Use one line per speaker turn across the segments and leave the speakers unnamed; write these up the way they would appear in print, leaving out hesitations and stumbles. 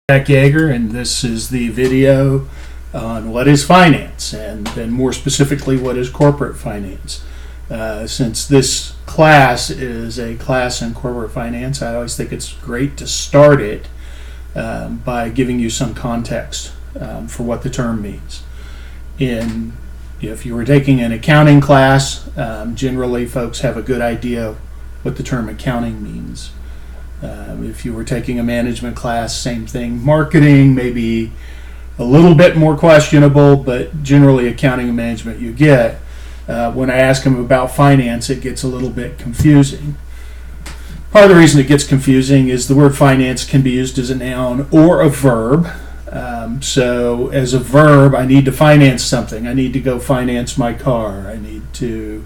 Jack Yeager, and this is the video on what is finance, and then more specifically, what is corporate finance. Since this class is a class in corporate finance, I always think it's great to start it by giving you some context for what the term means. If you were taking an accounting class, generally folks have a good idea what the term accounting means. If you were taking a management class, same thing. Marketing, maybe a little bit more questionable, but generally accounting and management you get. When I ask them about finance, it gets a little bit confusing. Part of the reason it gets confusing is the word finance can be used as a noun or a verb. So as a verb, I need to finance something. I need to go finance my car. I need to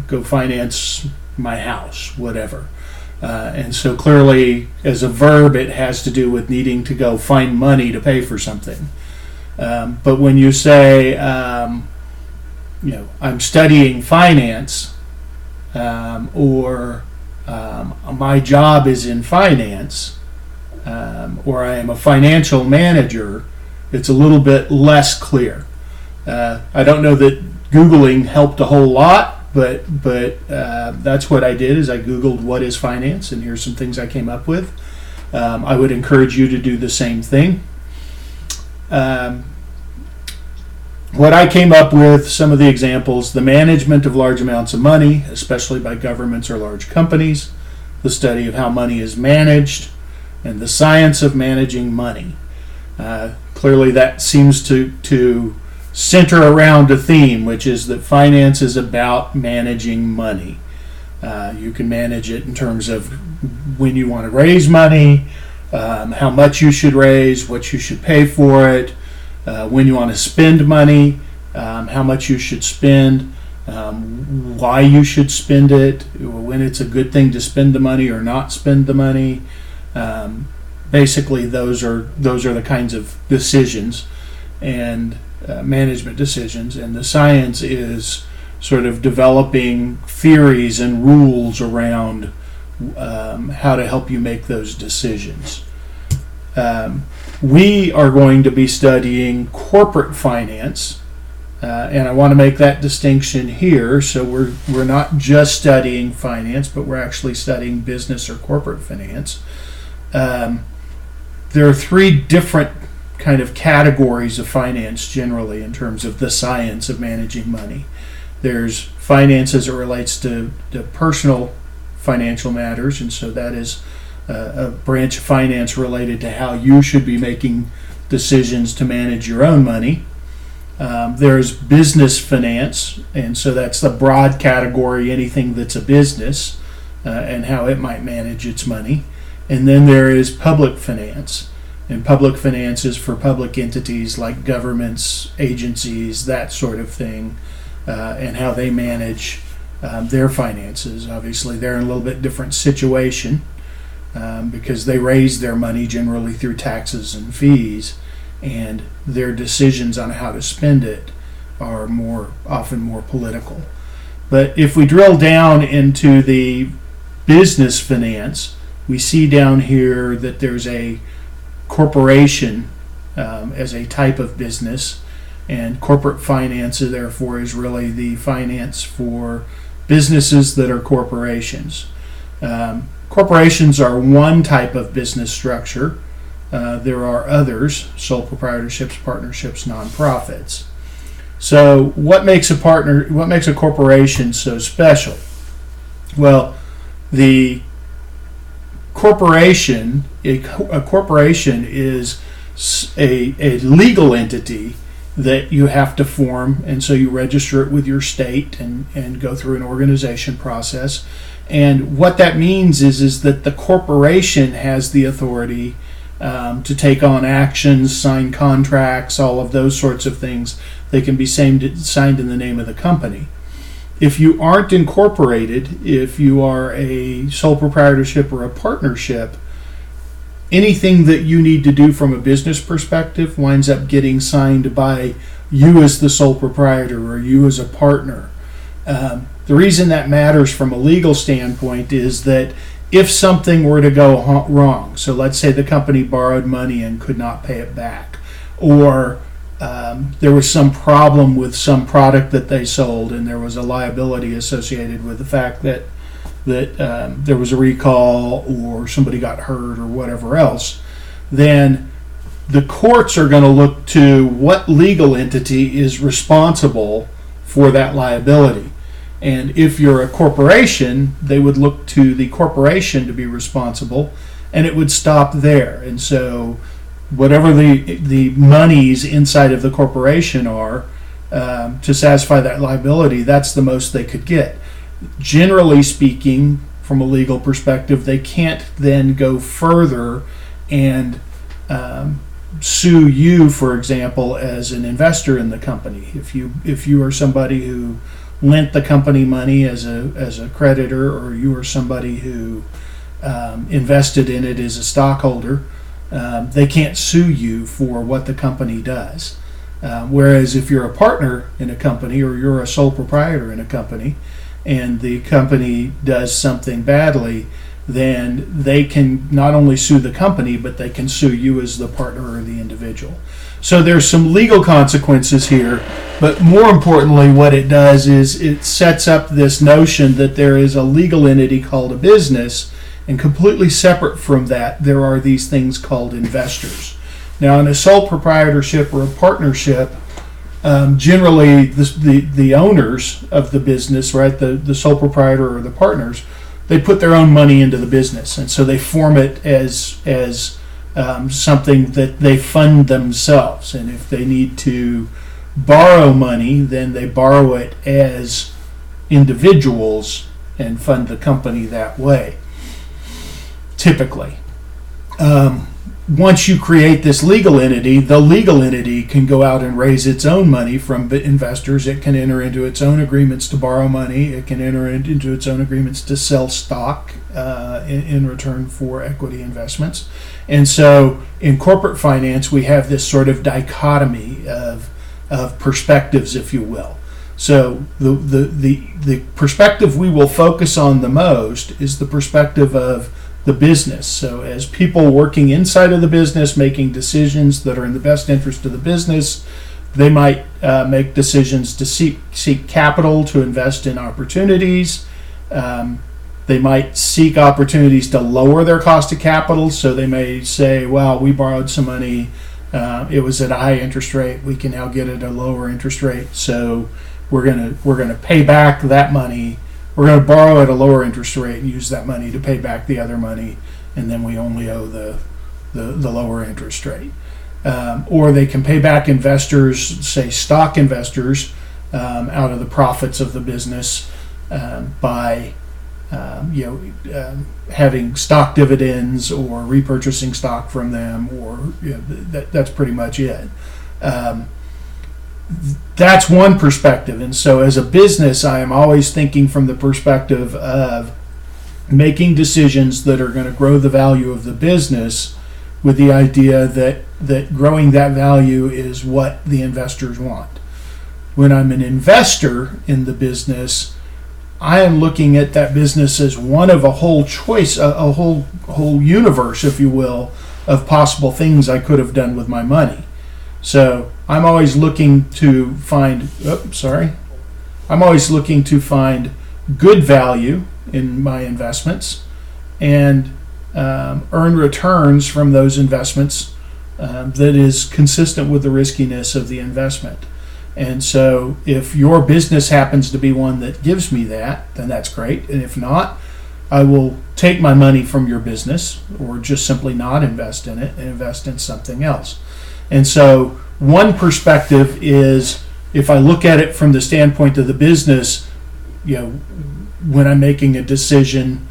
go finance my house, whatever. And so clearly, as a verb, it has to do with needing to go find money to pay for something. But when you say, I'm studying finance, or my job is in finance, or I am a financial manager, it's a little bit less clear. I don't know that Googling helped a whole lot. But that's what I did is I Googled what is finance, and here's some things I came up with. I would encourage you to do the same thing. What I came up with, some of the examples: the management of large amounts of money, especially by governments or large companies, the study of how money is managed, and the science of managing money. Clearly that seems to center around a theme, which is that finance is about managing money. You can manage it in terms of when you want to raise money, how much you should raise, what you should pay for it, when you want to spend money, how much you should spend, why you should spend it, when it's a good thing to spend the money or not spend the money. Basically, those are the kinds of decisions and management decisions, and the science is sort of developing theories and rules around how to help you make those decisions. We are going to be studying corporate finance, and I want to make that distinction here. So we're not just studying finance, but we're actually studying business or corporate finance. There are three different kind of categories of finance generally in terms of the science of managing money. There's finance as it relates to personal financial matters, and so that is a branch of finance related to how you should be making decisions to manage your own money. There's business finance, and so that's the broad category, anything that's a business and how it might manage its money. And then there is public finance. And public finance is for public entities like governments, agencies, that sort of thing, and how they manage their finances. Obviously, they're in a little bit different situation because they raise their money generally through taxes and fees, and their decisions on how to spend it are often more political. But if we drill down into the business finance, we see down here that there's a corporation as a type of business, and corporate finance therefore is really the finance for businesses that are corporations. Corporations are one type of business structure. There are others: sole proprietorships, partnerships, nonprofits. So what makes a corporation so special? Well, a corporation is a legal entity that you have to form, and so you register it with your state and go through an organization process. And what that means is that the corporation has the authority to take on actions, sign contracts, all of those sorts of things. They can be signed in the name of the company. If you aren't incorporated, if you are a sole proprietorship or a partnership, anything that you need to do from a business perspective winds up getting signed by you as the sole proprietor or you as a partner. The reason that matters from a legal standpoint is that if something were to go wrong, so let's say the company borrowed money and could not pay it back, or there was some problem with some product that they sold and there was a liability associated with the fact that there was a recall or somebody got hurt or whatever else, then the courts are going to look to what legal entity is responsible for that liability. And if you're a corporation, they would look to the corporation to be responsible, and it would stop there. And so whatever the monies inside of the corporation are to satisfy that liability, that's the most they could get. Generally speaking, from a legal perspective, they can't then go further and sue you, for example, as an investor in the company. If you are somebody who lent the company money as a creditor, or you are somebody who invested in it as a stockholder, they can't sue you for what the company does. Whereas if you're a partner in a company, or you're a sole proprietor in a company, and the company does something badly, then they can not only sue the company, but they can sue you as the partner or the individual. So there's some legal consequences here, but more importantly, what it does is it sets up this notion that there is a legal entity called a business, and completely separate from that, there are these things called investors. Now, in a sole proprietorship or a partnership, generally the owners of the business, right, the sole proprietor or the partners, they put their own money into the business, and so they form it as something that they fund themselves. And if they need to borrow money, then they borrow it as individuals and fund the company that way, typically. Once you create this legal entity, the legal entity can go out and raise its own money from investors. It can enter into its own agreements to borrow money. It can enter into its own agreements to sell stock in return for equity investments. And so in corporate finance, we have this sort of dichotomy of perspectives, if you will. So the perspective we will focus on the most is the perspective of the business. So as people working inside of the business, making decisions that are in the best interest of the business, they might make decisions to seek capital to invest in opportunities. They might seek opportunities to lower their cost of capital. So they may say, well, we borrowed some money. It was at a high interest rate. We can now get it at a lower interest rate. So we're gonna pay back that money. We're going to borrow at a lower interest rate and use that money to pay back the other money, and then we only owe the lower interest rate. Or they can pay back investors, say stock investors, out of the profits of the business by having stock dividends or repurchasing stock from them, or that's pretty much it. That's one perspective. And so as a business, I am always thinking from the perspective of making decisions that are going to grow the value of the business, with the idea that growing that value is what the investors want. When I'm an investor in the business, I am looking at that business as one of a whole choice, a whole universe, if you will, of possible things I could have done with my money. So I'm always looking to find good value in my investments and earn returns from those investments that is consistent with the riskiness of the investment. And so if your business happens to be one that gives me that, then that's great. And if not, I will take my money from your business, or just simply not invest in it and invest in something else. And so one perspective is, if I look at it from the standpoint of the business, when I'm making a decision,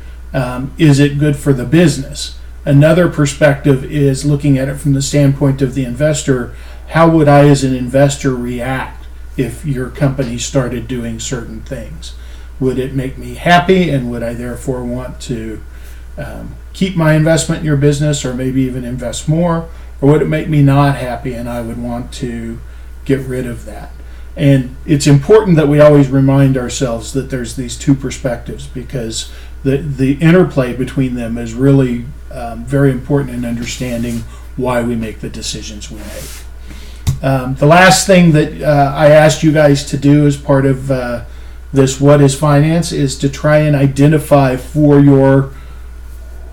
is it good for the business? Another perspective is looking at it from the standpoint of the investor. How would I as an investor react if your company started doing certain things? Would it make me happy, and would I therefore want to keep my investment in your business, or maybe even invest more? Or would it make me not happy and I would want to get rid of that? And it's important that we always remind ourselves that there's these two perspectives, because the interplay between them is really very important in understanding why we make the decisions we make. The last thing that I asked you guys to do as part of this What is Finance is to try and identify for your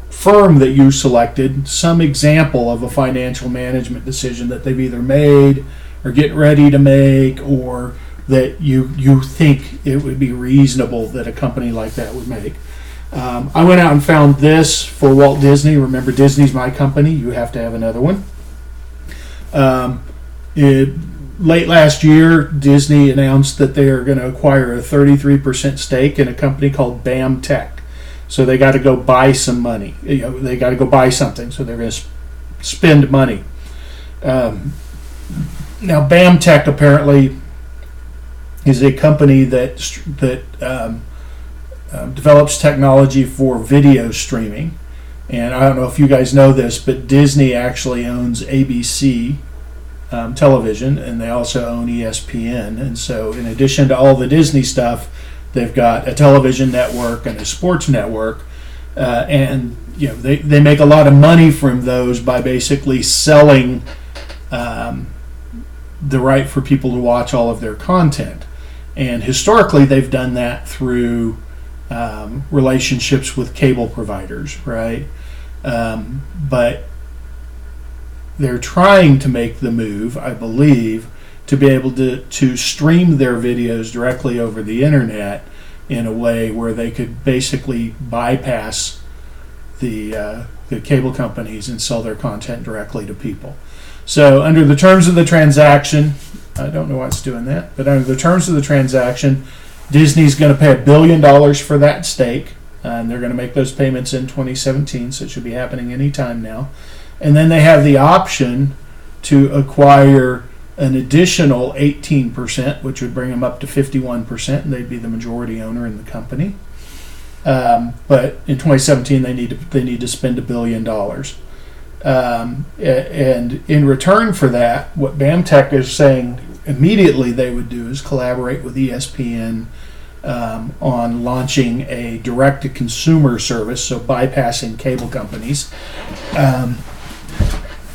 firm that you selected some example of a financial management decision that they've either made or getting ready to make, or that you think it would be reasonable that a company like that would make. I went out and found this for Walt Disney. Remember, Disney's my company. You have to have another one. Late last year, Disney announced that they are going to acquire a 33% stake in a company called BAM Tech. So they got to go buy some money. They got to go buy something. So they're going to spend money. Now, BAM Tech apparently is a company that develops technology for video streaming. And I don't know if you guys know this, but Disney actually owns ABC television, and they also own ESPN. And so in addition to all the Disney stuff, they've got a television network and a sports network. And they make a lot of money from those by basically selling the right for people to watch all of their content. And historically, they've done that through relationships with cable providers, right? But they're trying to make the move, I believe, to be able to stream their videos directly over the internet in a way where they could basically bypass the cable companies and sell their content directly to people. So under the terms of the transaction, I don't know why it's doing that, but under the terms of the transaction, Disney's going to pay $1 billion for that stake, and they're going to make those payments in 2017, so it should be happening any time now. And then they have the option to acquire an additional 18%, which would bring them up to 51%, and they'd be the majority owner in the company. But in 2017, they need to spend $1 billion. And in return for that, what BAMTech is saying immediately they would do is collaborate with ESPN on launching a direct-to-consumer service, so bypassing cable companies,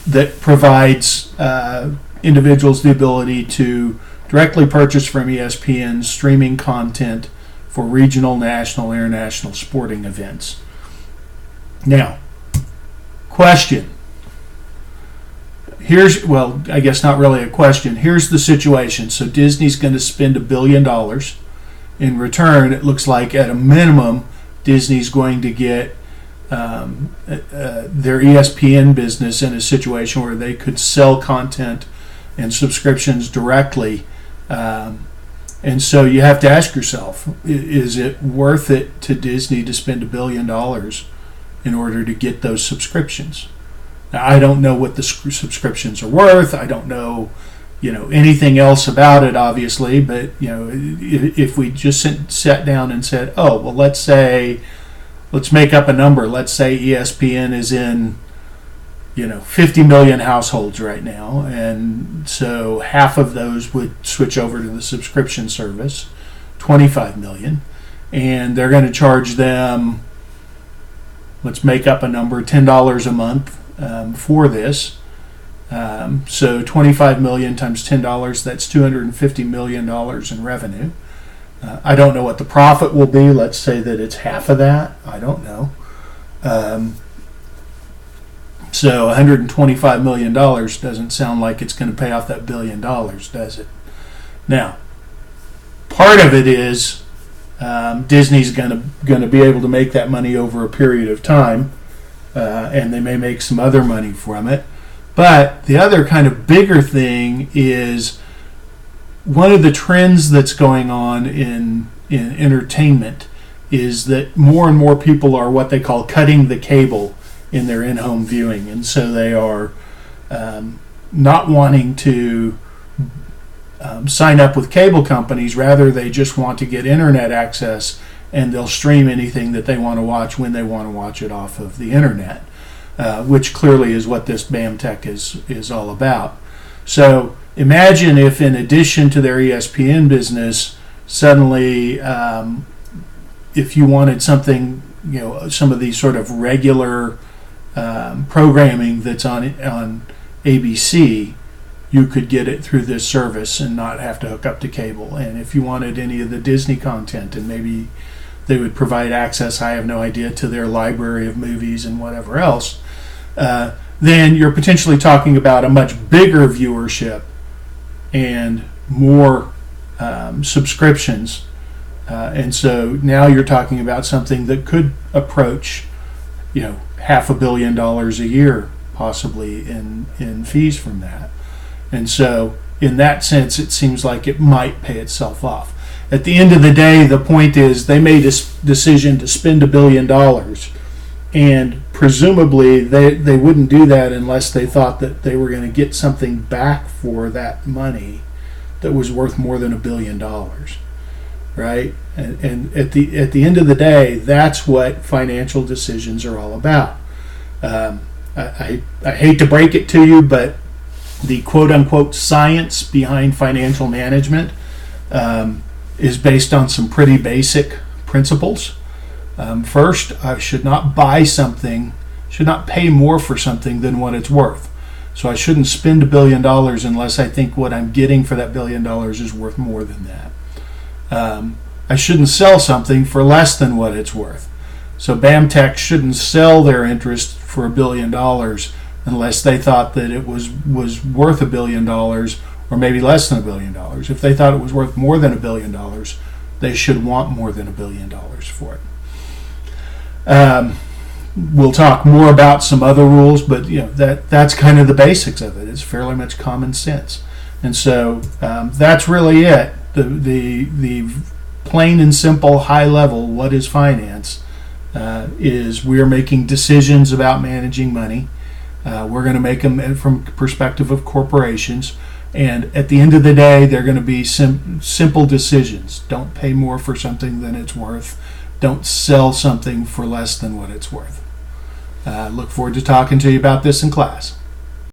that provides individuals the ability to directly purchase from ESPN streaming content for regional, national, international sporting events. Now, question. I guess not really a question. Here's the situation. So Disney's going to spend $1 billion. In return, it looks like at a minimum, Disney's going to get their ESPN business in a situation where they could sell content and subscriptions directly. And so you have to ask yourself, is it worth it to Disney to spend $1 billion in order to get those subscriptions? Now, I don't know what the subscriptions are worth. I don't know, anything else about it, obviously. But if we just sat down and said, oh, well, let's make up a number. Let's say ESPN is in, 50 million households right now, and so half of those would switch over to the subscription service, 25 million, and they're going to charge them, let's make up a number, $10 a month for this. So 25 million times $10, that's $250 million in revenue. I don't know what the profit will be. Let's say that it's half of that. I don't know. So $125 million doesn't sound like it's going to pay off that $1 billion, does it? Now, part of it is Disney's going to be able to make that money over a period of time, and they may make some other money from it. But the other kind of bigger thing is one of the trends that's going on in entertainment is that more and more people are what they call cutting the cable in their in-home viewing. And so they are not wanting to sign up with cable companies. Rather, they just want to get internet access, and they'll stream anything that they want to watch when they want to watch it off of the internet, which clearly is what this BAMTech is all about. So imagine if, in addition to their ESPN business, suddenly if you wanted something some of these sort of regular programming that's on ABC, you could get it through this service and not have to hook up to cable. And if you wanted any of the Disney content, and maybe they would provide access, I have no idea, to their library of movies and whatever else, then you're potentially talking about a much bigger viewership and more subscriptions. And so now you're talking about something that could approach, $500 million a year, possibly in fees from that. And so in that sense, it seems like it might pay itself off. At the end of the day, the point is they made a decision to spend $1 billion, and presumably they wouldn't do that unless they thought that they were going to get something back for that money that was worth more than $1 billion, right? And at the end of the day, that's what financial decisions are all about. I hate to break it to you, but the quote-unquote science behind financial management is based on some pretty basic principles. First, I should not buy something, should not pay more for something than what it's worth. So I shouldn't spend $1 billion unless I think what I'm getting for that $1 billion is worth more than that. I shouldn't sell something for less than what it's worth. So BAMTech shouldn't sell their interest for $1 billion unless they thought that it was worth $1 billion, or maybe less than $1 billion. If they thought it was worth more than $1 billion, they should want more than $1 billion for it. We'll talk more about some other rules, but that's kind of the basics of it. It's fairly much common sense, and so that's really it. The plain and simple, high level, what is finance? Is we're making decisions about managing money. We're going to make them from the perspective of corporations, and at the end of the day, they're going to be simple decisions. Don't pay more for something than it's worth. Don't sell something for less than what it's worth. Look forward to talking to you about this in class.